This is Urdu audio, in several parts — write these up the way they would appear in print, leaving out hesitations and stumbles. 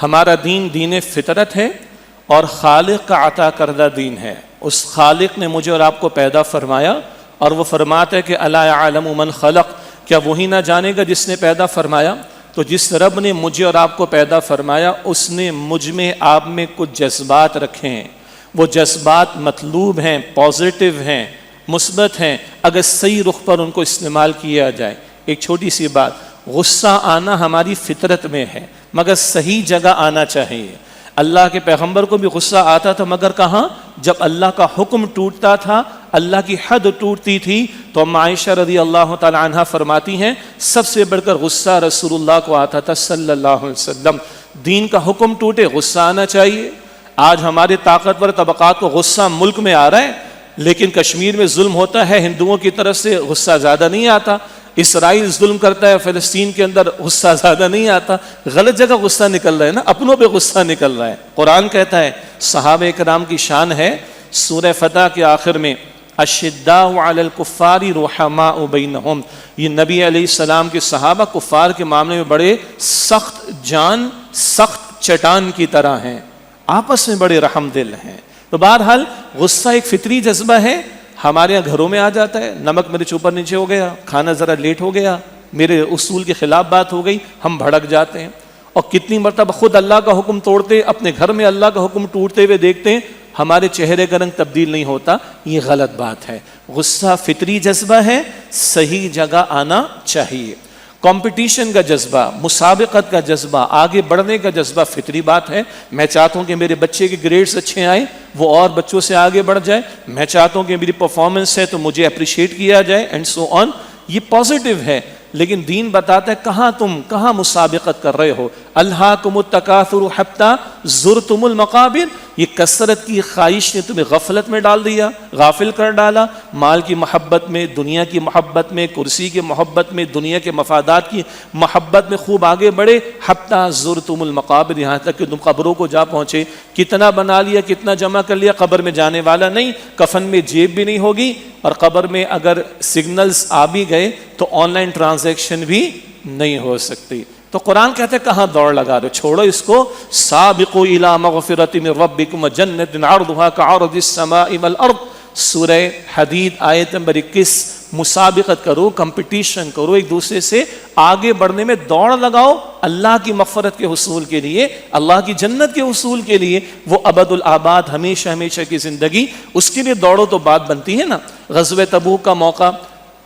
ہمارا دین دین فطرت ہے اور خالق کا عطا کردہ دین ہے. اس خالق نے مجھے اور آپ کو پیدا فرمایا اور وہ فرماتا ہے کہ الا یعلم من خلق، کیا وہی نہ جانے گا جس نے پیدا فرمایا؟ تو جس رب نے مجھے اور آپ کو پیدا فرمایا اس نے مجھ میں آپ میں کچھ جذبات رکھے ہیں. وہ جذبات مطلوب ہیں، پازیٹیو ہیں، مثبت ہیں، اگر صحیح رخ پر ان کو استعمال کیا جائے. ایک چھوٹی سی بات، غصہ آنا ہماری فطرت میں ہے مگر صحیح جگہ آنا چاہیے. اللہ کے پیغمبر کو بھی غصہ آتا تھا مگر کہاں؟ جب اللہ کا حکم ٹوٹتا تھا، اللہ کی حد ٹوٹتی تھی. تو عائشہ رضی اللہ تعالی عنہا فرماتی ہیں سب سے بڑھ کر غصہ رسول اللہ کو آتا تھا صلی اللہ علیہ وسلم. دین کا حکم ٹوٹے غصہ آنا چاہیے. آج ہمارے طاقتور طبقات کو غصہ ملک میں آ رہا ہے، لیکن کشمیر میں ظلم ہوتا ہے ہندوؤں کی طرف سے غصہ زیادہ نہیں آتا. اسرائیل ظلم کرتا ہے فلسطین کے اندر غصہ زیادہ نہیں آتا. غلط جگہ غصہ نکل رہا ہے نا، اپنوں پہ غصہ نکل رہا ہے. قرآن کہتا ہے، صحابہ کرام کی شان ہے سورہ فتح کے آخر میں اشداء علی الکفار رحماء بینہم. یہ نبی علیہ السلام کے صحابہ کفار کے معاملے میں بڑے سخت جان، سخت چٹان کی طرح ہیں، آپس میں بڑے رحم دل ہیں. تو بہرحال غصہ ایک فطری جذبہ ہے. ہمارے یہاں گھروں میں آ جاتا ہے، نمک مرچ اوپر نیچے ہو گیا، کھانا ذرا لیٹ ہو گیا، میرے اصول کے خلاف بات ہو گئی، ہم بھڑک جاتے ہیں. اور کتنی مرتبہ خود اللہ کا حکم توڑتے، اپنے گھر میں اللہ کا حکم ٹوٹتے ہوئے دیکھتے ہیں، ہمارے چہرے کا رنگ تبدیل نہیں ہوتا. یہ غلط بات ہے. غصہ فطری جذبہ ہے، صحیح جگہ آنا چاہیے. کمپٹیشن کا جذبہ، مسابقت کا جذبہ، آگے بڑھنے کا جذبہ فطری بات ہے. میں چاہتا ہوں کہ میرے بچے کے گریڈز اچھے آئیں، وہ اور بچوں سے آگے بڑھ جائے. میں چاہتا ہوں کہ میری پرفارمنس ہے تو مجھے اپریشیٹ کیا جائے اینڈ سو آن. یہ پازیٹیو ہے، لیکن دین بتاتا ہے کہاں مسابقت کر رہے ہو. الہاکم التکاثر حتی زرتم المقابر. یہ کثرت کی خواہش نے تمہیں غفلت میں ڈال دیا، غافل کر ڈالا. مال کی محبت میں، دنیا کی محبت میں، کرسی کی محبت میں، دنیا کے مفادات کی محبت میں خوب آگے بڑھے. حتی زرتم المقابر، یہاں تک کہ تم قبروں کو جا پہنچے. کتنا بنا لیا، کتنا جمع کر لیا، قبر میں جانے والا نہیں. کفن میں جیب بھی نہیں ہوگی، اور قبر میں اگر سگنلز آ بھی گئے تو آن لائن ٹرانزیکشن بھی نہیں ہو سکتی. تو قرآن کہتے ہیں کہاں دوڑ لگا رہے، چھوڑو اس کو. سابقوا الی مغفرۃ من ربکم وجنۃ عرضھا کعرض السماء والارض. سورہ حدید آیت نمبر 21. مسابقت کرو، کمپٹیشن کرو، ایک دوسرے سے آگے بڑھنے میں دوڑ لگاؤ اللہ کی مغفرت کے حصول کے لیے، اللہ کی جنت کے حصول کے لیے. وہ ابد الآباد، ہمیشہ ہمیشہ کی زندگی، اس کے لیے دوڑو تو بات بنتی ہے نا. غزوہ تبوک کا موقع،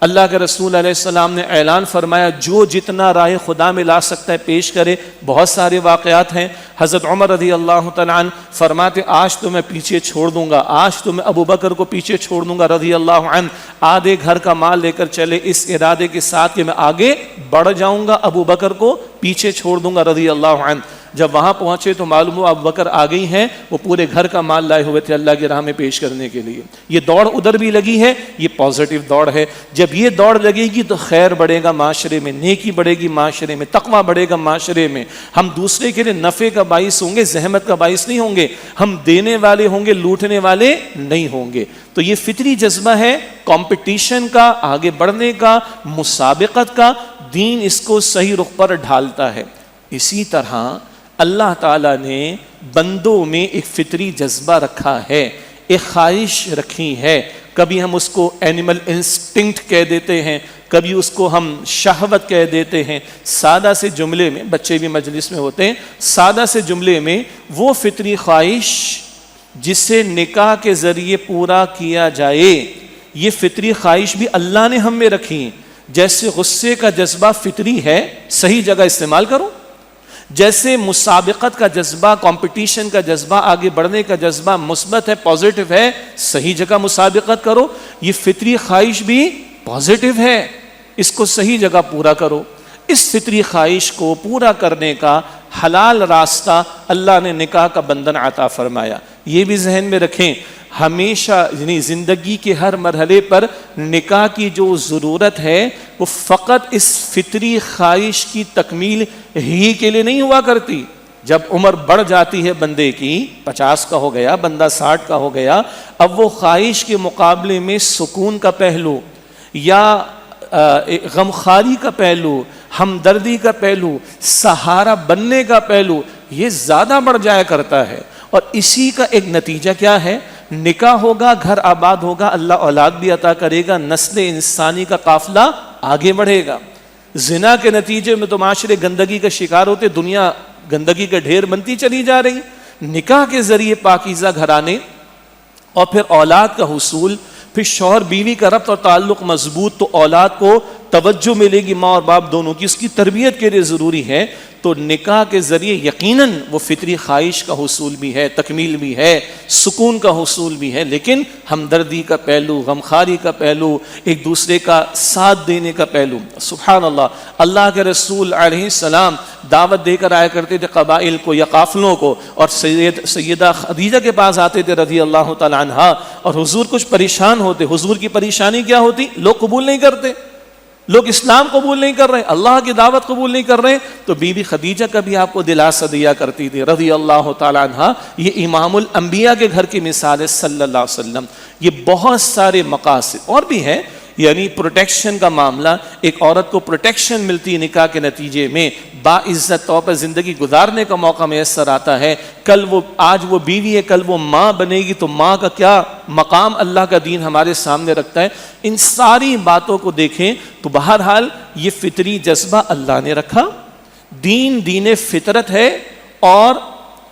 اللہ کے رسول علیہ السلام نے اعلان فرمایا جو جتنا راہ خدا میں لا سکتا ہے پیش کرے. بہت سارے واقعات ہیں. حضرت عمر رضی اللہ تعالیٰ عنہ فرماتے آج تو میں پیچھے چھوڑ دوں گا، آج تو میں ابو بکر کو پیچھے چھوڑ دوں گا رضی اللہ عنہ. آدھے گھر کا مال لے کر چلے اس ارادے کے ساتھ کہ میں آگے بڑھ جاؤں گا، ابو بکر کو پیچھے چھوڑ دوں گا رضی اللہ عنہ. جب وہاں پہنچے تو معلوم ہوا ابو بکر آ گئی ہیں، وہ پورے گھر کا مال لائے ہوئے تھے اللہ کی راہ میں پیش کرنے کے لیے. یہ دوڑ ادھر بھی لگی ہے، یہ پازیٹیو دوڑ ہے. جب یہ دوڑ لگے گی تو خیر بڑھے گا معاشرے میں، نیکی بڑھے گی معاشرے میں، تقویٰ بڑھے گا معاشرے میں. ہم دوسرے کے لیے نفع کا باعث ہوں گے، زحمت کا باعث نہیں ہوں گے. ہم دینے والے ہوں گے، لوٹنے والے نہیں ہوں گے. تو یہ فطری جذبہ ہے کمپٹیشن کا، آگے بڑھنے کا، مسابقت کا. دین اس کو صحیح رخ پر ڈھالتا ہے. اسی طرح اللہ تعالیٰ نے بندوں میں ایک فطری جذبہ رکھا ہے، ایک خواہش رکھی ہے. کبھی ہم اس کو اینیمل انسٹنکٹ کہہ دیتے ہیں، کبھی اس کو ہم شہوت کہہ دیتے ہیں. سادہ سے جملے میں، بچے بھی مجلس میں ہوتے ہیں، سادہ سے جملے میں وہ فطری خواہش جسے نکاح کے ذریعے پورا کیا جائے، یہ فطری خواہش بھی اللہ نے ہم میں رکھی. جیسے غصے کا جذبہ فطری ہے، صحیح جگہ استعمال کرو. جیسے مسابقت کا جذبہ، کمپٹیشن کا جذبہ، آگے بڑھنے کا جذبہ مثبت ہے، پازیٹیو ہے، صحیح جگہ مسابقت کرو. یہ فطری خواہش بھی پازیٹیو ہے، اس کو صحیح جگہ پورا کرو. اس فطری خواہش کو پورا کرنے کا حلال راستہ اللہ نے نکاح کا بندھن عطا فرمایا. یہ بھی ذہن میں رکھیں، ہمیشہ یعنی زندگی کے ہر مرحلے پر نکاح کی جو ضرورت ہے وہ فقط اس فطری خواہش کی تکمیل ہی کے لیے نہیں ہوا کرتی. جب عمر بڑھ جاتی ہے بندے کی، 50 کا ہو گیا، بندہ 60 کا ہو گیا، اب وہ خواہش کے مقابلے میں سکون کا پہلو یا غمخواری کا پہلو، ہمدردی کا پہلو، سہارا بننے کا پہلو، یہ زیادہ بڑھ جایا کرتا ہے. اور اسی کا ایک نتیجہ کیا ہے؟ نکاح ہوگا، گھر آباد ہوگا، اللہ اولاد بھی عطا کرے گا، نسل انسانی کا قافلہ آگے بڑھے گا. زنا کے نتیجے میں تو معاشرے گندگی کا شکار ہوتے، دنیا گندگی کا ڈھیر بنتی چلی جا رہی. نکاح کے ذریعے پاکیزہ گھرانے اور پھر اولاد کا حصول، پھر شوہر بیوی کا ربط اور تعلق مضبوط، تو اولاد کو توجہ ملے گی ماں اور باپ دونوں کی، اس کی تربیت کے لیے ضروری ہے. تو نکاح کے ذریعے یقیناً وہ فطری خواہش کا حصول بھی ہے، تکمیل بھی ہے، سکون کا حصول بھی ہے، لیکن ہمدردی کا پہلو، غمخواری کا پہلو، ایک دوسرے کا ساتھ دینے کا پہلو. سبحان اللہ. اللہ کے رسول علیہ السلام دعوت دے کر آیا کرتے تھے قبائل کو یا قافلوں کو، اور سیدہ خدیجہ کے پاس آتے تھے رضی اللہ تعالی عنہا، اور حضور کچھ پریشان ہوتے. حضور کی پریشانی کیا ہوتی؟ لوگ قبول نہیں کرتے، لوگ اسلام قبول نہیں کر رہے، اللہ کی دعوت قبول نہیں کر رہے. تو بی بی خدیجہ کا بھی آپ کو دلاسا دیا کرتی تھی رضی اللہ تعالی عنہا. یہ امام الانبیاء کے گھر کی مثال ہے صلی اللہ علیہ وسلم. یہ بہت سارے مقاصد اور بھی ہے، یعنی پروٹیکشن کا معاملہ. ایک عورت کو پروٹیکشن ملتی ہے نکاح کے نتیجے میں، باعزت طور پر زندگی گزارنے کا موقع میسر آتا ہے. کل وہ آج وہ بیوی ہے، کل وہ ماں بنے گی، تو ماں کا کیا مقام اللہ کا دین ہمارے سامنے رکھتا ہے. ان ساری باتوں کو دیکھیں تو بہرحال یہ فطری جذبہ اللہ نے رکھا. دین فطرت ہے، اور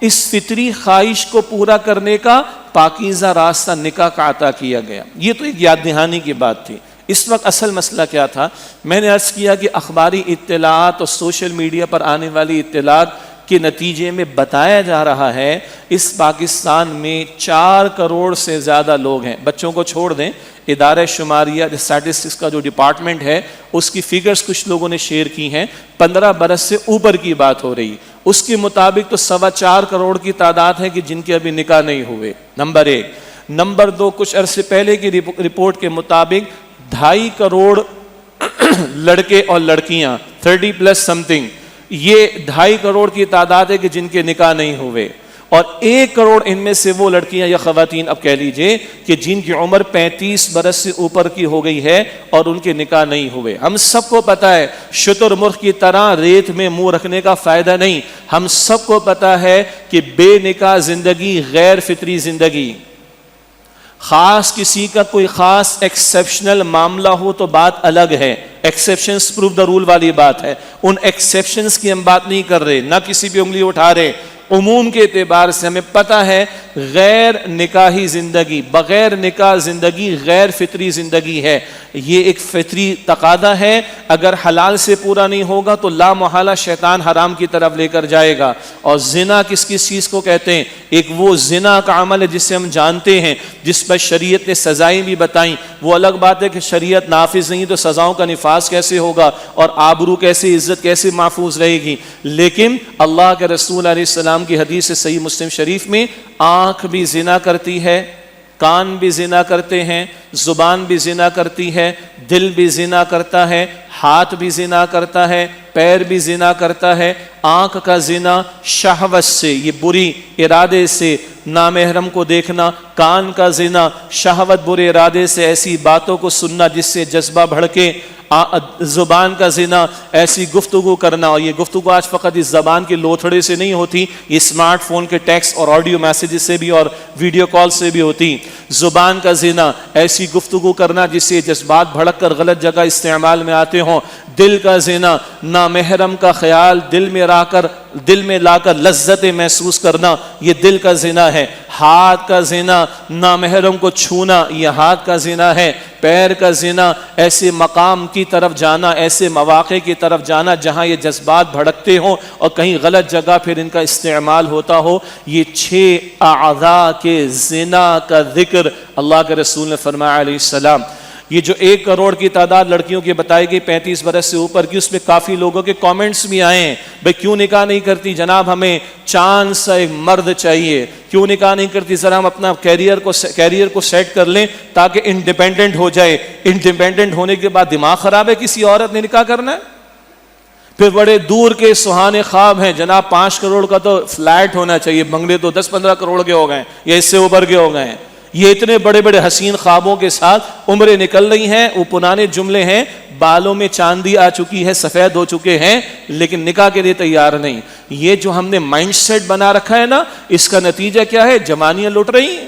اس فطری خواہش کو پورا کرنے کا پاکیزہ راستہ نکاح کا عطا کیا گیا. یہ تو ایک یاد دہانی کی بات تھی. اس وقت اصل مسئلہ کیا تھا؟ میں نے عرض کیا کہ اخباری اطلاعات اور سوشل میڈیا پر آنے والی اطلاعات کے نتیجے میں بتایا جا رہا ہے اس پاکستان میں 4 کروڑ سے زیادہ لوگ ہیں. بچوں کو چھوڑ دیں، ادارہ شماریہ اسٹیٹسٹکس کا جو ڈپارٹمنٹ ہے اس کی فگرز کچھ لوگوں نے شیئر کی ہیں، 15 برس سے اوپر کی بات ہو رہی. اس کے مطابق تو 4.25 کروڑ کی تعداد ہے کہ جن کے ابھی نکاح نہیں ہوئے. نمبر 1. نمبر 2، کچھ عرصے پہلے کی رپورٹ کے مطابق 2.5 کروڑ لڑکے اور لڑکیاں 30+ سمتنگ، یہ 2.5 کروڑ کی تعداد ہے کہ جن کے نکاح نہیں ہوئے. اور 1 کروڑ ان میں سے وہ لڑکیاں یا خواتین اب کہہ لیجئے کہ جن کی عمر 35 برس سے اوپر کی ہو گئی ہے اور ان کے نکاح نہیں ہوئے. ہم سب کو پتا ہے شتر مرغ کی طرح ریت میں منہ رکھنے کا فائدہ نہیں. ہم سب کو پتا ہے کہ بے نکاح زندگی غیر فطری زندگی. خاص کسی کا کوئی خاص ایکسیپشنل معاملہ ہو تو بات الگ ہے، ایکسیپشنز پروف دا رول والی بات ہے. ان ایکسیپشنز کی ہم بات نہیں کر رہے، نہ کسی پہ انگلی اٹھا رہے. عموم کے اعتبار سے ہمیں پتہ ہے غیر نکاحی زندگی، بغیر نکاح زندگی غیر فطری زندگی ہے. یہ ایک فطری تقاضا ہے. اگر حلال سے پورا نہیں ہوگا تو لا محالہ شیطان حرام کی طرف لے کر جائے گا. اور زنا کس چیز کو کہتے ہیں؟ ایک وہ زنا کا عمل ہے جسے ہم جانتے ہیں، جس پر شریعت نے سزائیں بھی بتائیں. وہ الگ بات ہے کہ شریعت نافذ نہیں تو سزاؤں کا نفاذ کیسے ہوگا، اور آبرو کیسے، عزت کیسے محفوظ رہے گی. لیکن اللہ کے رسول علیہ السلام کی حدیث صحیح مسلم شریف میں آنکھ بھی زنا کرتی ہے، کان بھی زنا کرتے ہیں، زبان بھی زنا کرتی ہے، دل بھی زنا کرتا ہے، ہاتھ بھی زنا کرتا ہے، پیر بھی زنا کرتا ہے. آنکھ کا زنا شہوت سے، یہ بری ارادے سے نامحرم کو دیکھنا. کان کا زنا شہوت برے ارادے سے ایسی باتوں کو سننا جس سے جذبہ بھڑکے. زبان کا زنا ایسی گفتگو کرنا، اور یہ گفتگو آج فقط اس زبان کے لوتھڑے سے نہیں ہوتی، یہ اسمارٹ فون کے ٹیکسٹ اور آڈیو میسیجز سے بھی اور ویڈیو کال سے بھی ہوتی. زبان کا زنا ایسی گفتگو کرنا جس سے جذبات بھڑک کر غلط جگہ استعمال میں آتے ہوں. دل کا زنا نامحرم کا خیال دل میں لا کر لذت محسوس کرنا، یہ دل کا زنا ہے. ہاتھ کا زنا نامحرم کو چھونا، یہ ہاتھ کا زنا ہے. پیر کا زنا ایسے مقام کی طرف جانا، ایسے مواقع کی طرف جانا جہاں یہ جذبات بھڑکتے ہوں اور کہیں غلط جگہ پھر ان کا استعمال ہوتا ہو. یہ 6 اعضاء کے زنا کا ذکر اللہ کے رسول نے فرمایا علیہ السلام. یہ جو 1 کروڑ کی تعداد لڑکیوں کی بتائی گئی 35 برس سے اوپر کی، اس میں کافی لوگوں کے کامنٹس بھی آئے ہیں، بھئی کیوں نکاح نہیں کرتی جناب، ہمیں چاند سا ایک مرد چاہیے، کیوں نکاح نہیں کرتی، ذرا ہم اپنا کیریئر کو سیٹ کر لیں تاکہ انڈیپینڈنٹ ہو جائے. انڈیپینڈنٹ ہونے کے بعد دماغ خراب ہے کسی عورت نے نکاح کرنا ہے. پھر بڑے دور کے سہانے خواب ہیں جناب، 5 کروڑ کا تو فلیٹ ہونا چاہیے، بنگلے تو 10-15 کروڑ کے ہو گئے یا اس سے اوپر کے ہو گئے ہیں. یہ اتنے بڑے بڑے حسین خوابوں کے ساتھ عمریں نکل رہی ہیں، وہ پرانے جملے ہیں، بالوں میں چاندی آ چکی ہے، سفید ہو چکے ہیں، لیکن نکاح کے لیے تیار نہیں۔ یہ جو ہم نے مائنڈ سیٹ بنا رکھا ہے نا، اس کا نتیجہ کیا ہے؟ جوانیاں لٹ رہی ہیں۔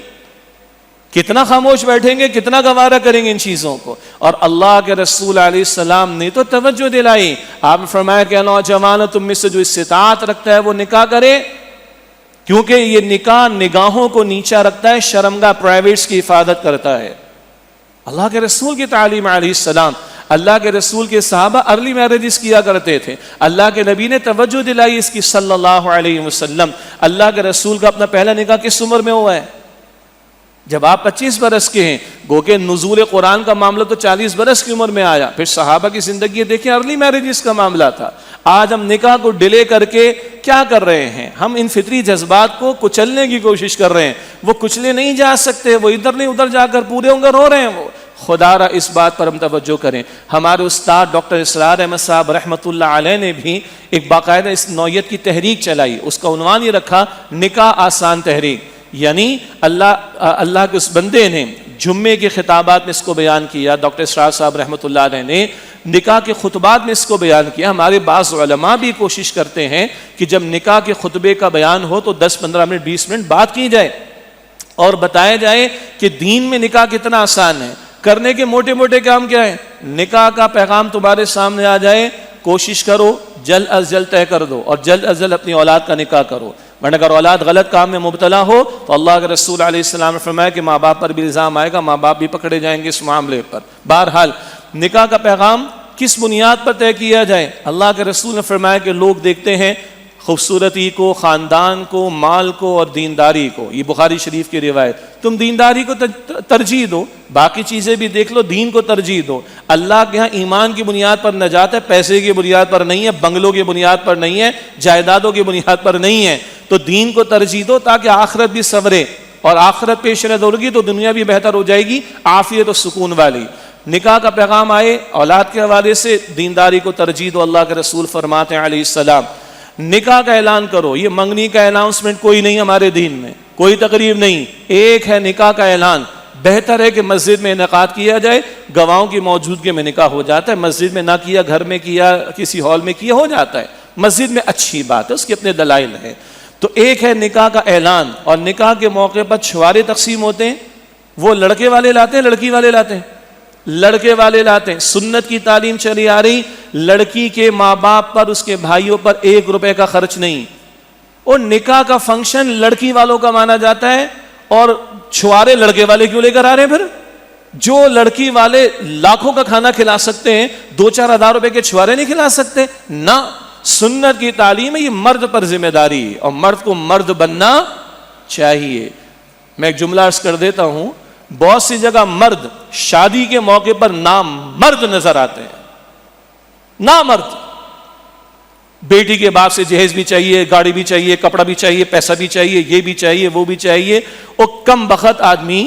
کتنا خاموش بیٹھیں گے، کتنا گوارا کریں گے ان چیزوں کو؟ اور اللہ کے رسول علیہ السلام نے تو توجہ دلائی، آپ نے فرمایا کہ نوجوان تم میں سے جو استطاعت رکھتا ہے وہ نکاح کرے، کیونکہ یہ نکاح نگاہوں کو نیچا رکھتا ہے، شرمگاہ پرائیویٹس کی حفاظت کرتا ہے۔ اللہ کے رسول کی تعلیم علیہ السلام، اللہ کے رسول کے صحابہ ارلی میرجز کیا کرتے تھے، اللہ کے نبی نے توجہ دلائی اس کی صلی اللہ علیہ وسلم۔ اللہ کے رسول کا اپنا پہلا نکاح کس عمر میں ہوا ہے؟ جب آپ 25 برس کے ہیں، گو کہ نزول قرآن کا معاملہ تو 40 برس کی عمر میں آیا۔ پھر صحابہ کی زندگی دیکھیں، ارلی میرجز کا معاملہ تھا۔ آج ہم نکاح کو ڈیلے کر کے کیا کر رہے ہیں؟ ہم ان فطری جذبات کو کچلنے کی کوشش کر رہے ہیں۔ وہ کچلے نہیں جا سکتے، وہ ادھر نہیں ادھر جا کر پورے ہوں گے، رو رہے ہیں وہ۔ خدا را اس بات پر ہم توجہ کریں۔ ہمارے استاد ڈاکٹر اسرار احمد صاحب رحمۃ اللہ علیہ نے بھی ایک باقاعدہ اس نوعیت کی تحریک چلائی، اس کا عنوان یہ رکھا، نکاح آسان تحریک۔ یعنی اللہ کے اس بندے نے جمعے کے خطابات میں اس کو بیان کیا، ڈاکٹر اسرار صاحب رحمۃ اللہ علیہ نے نکاح کے خطبات میں اس کو بیان کیا۔ ہمارے بعض علماء بھی کوشش کرتے ہیں کہ جب نکاح کے خطبے کا بیان ہو تو 10-15 منٹ 20 منٹ بات کی جائے اور بتایا جائے کہ دین میں نکاح کتنا آسان ہے، کرنے کے موٹے موٹے کام کیا ہے۔ نکاح کا پیغام تمہارے سامنے آ جائے، کوشش کرو جلد از جلد طے کر دو اور جلد از جلد اپنی اولاد کا نکاح کرو، ورنہ اگر اولاد غلط کام میں مبتلا ہو تو اللہ کے رسول علیہ السلام نے فرمایا کہ ماں باپ پر بھی الزام آئے گا، ماں باپ بھی پکڑے جائیں گے اس معاملے پر۔ بہرحال نکاح کا پیغام کس بنیاد پر طے کیا جائے؟ اللہ کے رسول نے فرمایا کہ لوگ دیکھتے ہیں خوبصورتی کو، خاندان کو، مال کو اور دینداری کو۔ یہ بخاری شریف کی روایت۔ تم دینداری کو ترجیح دو، باقی چیزیں بھی دیکھ لو، دین کو ترجیح دو۔ اللہ کے ہاں ایمان کی بنیاد پر نجات ہے، پیسے کی بنیاد پر نہیں ہے، بنگلوں کی بنیاد پر نہیں ہے، جائیدادوں کی بنیاد پر نہیں ہے۔ تو دین کو ترجیح دو تاکہ آخرت بھی سنورے، اور آخرت پیش نظر ہوگی تو دنیا بھی بہتر ہو جائے گی، عافیت و سکون والی۔ نکاح کا پیغام آئے اولاد کے حوالے سے، دینداری کو ترجیح دو۔ اللہ کے رسول فرماتے ہیں علیہ السلام، نکاح کا اعلان کرو۔ یہ منگنی کا اناؤنسمنٹ کوئی نہیں ہمارے دین میں، کوئی تقریب نہیں، ایک ہے نکاح کا اعلان۔ بہتر ہے کہ مسجد میں انعقاد کیا جائے، گواہوں کی موجودگی میں نکاح ہو جاتا ہے، مسجد میں نہ کیا، گھر میں کیا، کسی ہال میں کیا، ہو جاتا ہے۔ مسجد میں اچھی بات ہے، اس کے اپنے دلائل ہیں۔ تو ایک ہے نکاح کا اعلان، اور نکاح کے موقع پر چھوارے تقسیم ہوتے ہیں، وہ لڑکے والے لاتے ہیں، لڑکی والے لاتے ہیں، لڑکے والے لاتے ہیں۔ سنت کی تعلیم چلی آ رہی، لڑکی کے ماں باپ پر، اس کے بھائیوں پر 1 روپے کا خرچ نہیں۔ اور نکاح کا فنکشن لڑکی والوں کا مانا جاتا ہے، اور چھوارے لڑکے والے کیوں لے کر آ رہے ہیں؟ پھر جو لڑکی والے لاکھوں کا کھانا کھلا سکتے ہیں، 2-4 ہزار روپے کے چھوارے نہیں کھلا سکتے نہ۔ سنت کی تعلیم ہے، یہ مرد پر ذمہ داری ہے، اور مرد کو مرد بننا چاہیے۔ میں ایک جملہ عرض کر دیتا ہوں، بہت سی جگہ مرد شادی کے موقع پر نامرد نظر آتے ہیں، نامرد۔ بیٹی کے باپ سے جہیز بھی چاہیے، گاڑی بھی چاہیے، کپڑا بھی چاہیے، پیسہ بھی چاہیے، یہ بھی چاہیے، وہ بھی چاہیے۔ اور کم بخت آدمی،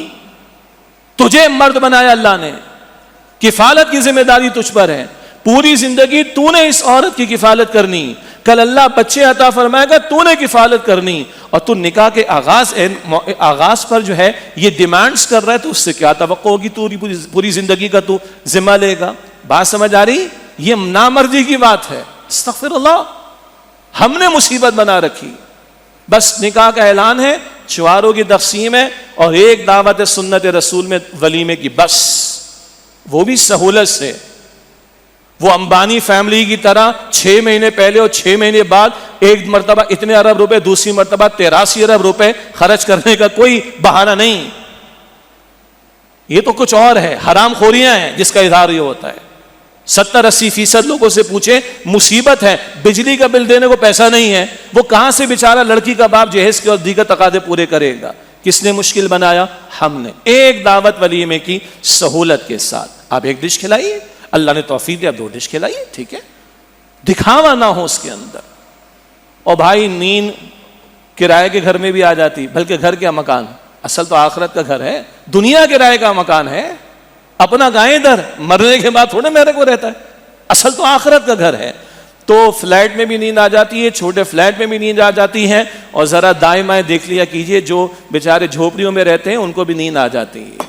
تجھے مرد بنایا اللہ نے، کفالت کی ذمہ داری تجھ پر ہے، پوری زندگی تو نے اس عورت کی کفالت کرنی، کل اللہ بچے عطا فرمائے گا، تو نے کفالت کرنی، اور تو نکاح کے آغاز پر جو ہے یہ ڈیمانڈز کر رہا ہے، تو اس سے کیا توقع ہوگی؟ تو پوری زندگی کا تو ذمہ لے گا۔ بات سمجھ آ رہی؟ یہ نامردی کی بات ہے، استغفر اللہ، ہم نے مصیبت بنا رکھی۔ بس نکاح کا اعلان ہے، چھواروں کی تقسیم ہے، اور ایک دعوت سنت رسول میں ولیمے کی، بس وہ بھی سہولت سے۔ وہ امبانی فیملی کی طرح 6 مہینے پہلے اور 6 مہینے بعد ایک مرتبہ اتنے ارب روپے، دوسری مرتبہ 83 ارب روپے خرچ کرنے کا کوئی بہانہ نہیں۔ یہ تو کچھ اور ہے، حرام خوریاں ہیں جس کا اظہار یہ ہوتا ہے۔ 70-80% لوگوں سے پوچھیں، مصیبت ہے، بجلی کا بل دینے کو پیسہ نہیں ہے، وہ کہاں سے بیچارہ لڑکی کا باپ جہیز کے اور دیگر تقاضے پورے کرے گا؟ کس نے مشکل بنایا؟ ہم نے۔ ایک دعوت ولیمے کی سہولت کے ساتھ، آپ ایک ڈش کھلائیے، اللہ نے توفیق دیا، 2 ڈش کھلائیے، ٹھیک ہے، دکھاوا نہ ہو اس کے اندر۔ اور بھائی نیند کرائے کے گھر میں بھی آ جاتی، بلکہ گھر کیا مکان، اصل تو آخرت کا گھر ہے، دنیا کرائے کا مکان ہے، اپنا گائیں ادھر، مرنے کے بعد تھوڑے میرے کو رہتا ہے، اصل تو آخرت کا گھر ہے۔ تو فلیٹ میں بھی نیند آ جاتی ہے, چھوٹے فلیٹ میں بھی نیند آ جاتی ہے, اور ذرا دائیں بائیں دیکھ لیا کیجئے جو بیچارے جھوپڑیوں میں رہتے ہیں ان کو بھی نیند آ جاتی ہے.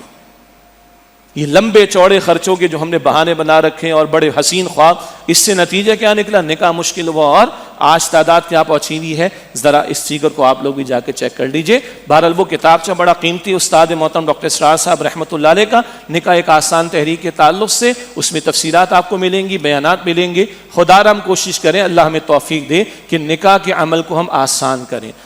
یہ لمبے چوڑے خرچوں کے جو ہم نے بہانے بنا رکھے ہیں اور بڑے حسین خواب, اس سے نتیجہ کیا نکلا؟ نکاح مشکل ہوا اور آج تعداد کیا پہنچی ہوئی ہے. ذرا اس فگر کو آپ لوگ بھی جا کے چیک کر لیجئے. بہرحال وہ کتابچہ بڑا قیمتی استاد محترم ڈاکٹر اسرار صاحب رحمۃ اللہ علیہ کا نکاح ایک آسان تحریک کے تعلق سے, اس میں تفصیلات آپ کو ملیں گی, بیانات ملیں گے. خدا را ہم کوشش کریں اللہ ہمیں توفیق دے کہ نکاح کے عمل کو ہم آسان کریں.